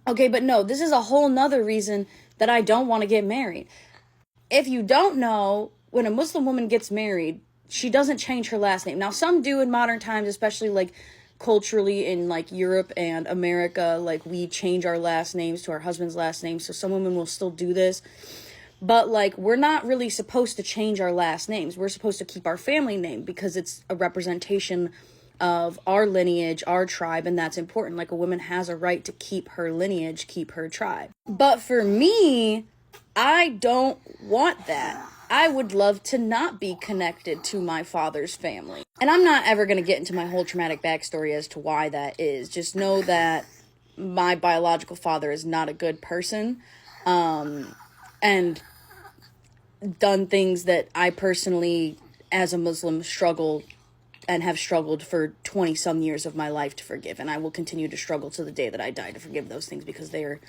Okay, but no, this is a whole nother reason that I don't want to get married. If you don't know, when a Muslim woman gets married, she doesn't change her last name. Now, some do in modern times, especially like culturally in like Europe and America, like we change our last names to our husband's last name. So some women will still do this. But like, we're not really supposed to change our last names. We're supposed to keep our family name because it's a representation of our lineage, our tribe, and that's important. Like, a woman has a right to keep her lineage, keep her tribe. But for me, I don't want that. I would love to not be connected to my father's family. And I'm not ever going to get into my whole traumatic backstory as to why that is. Just know that my biological father is not a good person, and done things that I personally, as a Muslim, struggle and have struggled for 20 some years of my life to forgive. And I will continue to struggle to the day that I die to forgive those things because they are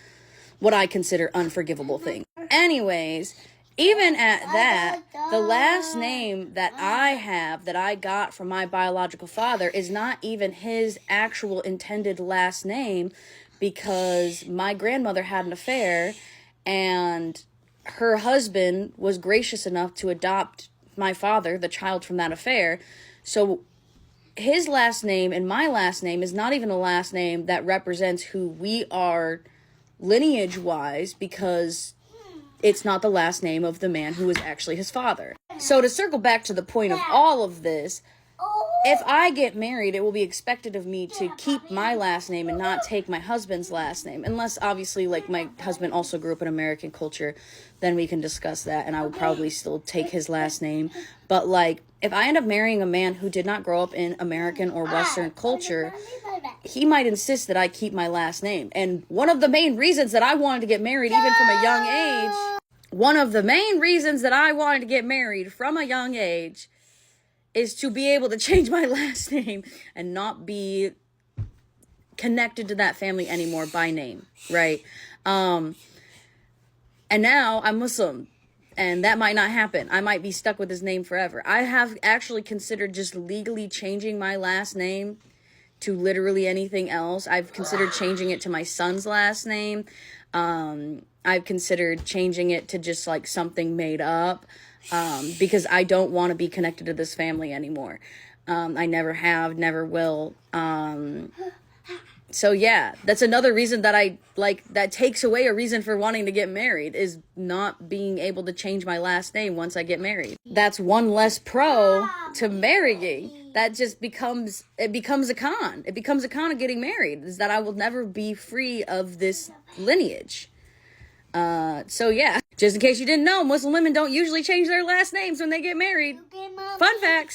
what I consider unforgivable things. Anyways, even at that, the last name that I have, that I got from my biological father, is not even his actual intended last name, because my grandmother had an affair and her husband was gracious enough to adopt my father, the child from that affair. So his last name and my last name is not even a last name that represents who we are lineage-wise, because it's not the last name of the man who was actually his father. So to circle back to the point of all of this, if I get married, it will be expected of me to keep my last name and not take my husband's last name. Unless, obviously, like, my husband also grew up in American culture, then we can discuss that, and I will probably still take his last name. But, like, if I end up marrying a man who did not grow up in American or Western culture, he might insist that I keep my last name. And one of the main reasons that I wanted to get married, even from a young age, is to be able to change my last name and not be connected to that family anymore by name, right? And now I'm Muslim, and that might not happen. I might be stuck with his name forever. I have actually considered just legally changing my last name to literally anything else. I've considered changing it to my son's last name. I've considered changing it to just like something made up, because I don't want to be connected to this family anymore. I never have, never will. So yeah, that's another reason that that takes away a reason for wanting to get married, is not being able to change my last name once I get married. That's one less pro to marrying. That just becomes a con. It becomes a con of getting married, is that I will never be free of this lineage. So yeah, just in case you didn't know, Muslim women don't usually change their last names when they get married. Fun facts.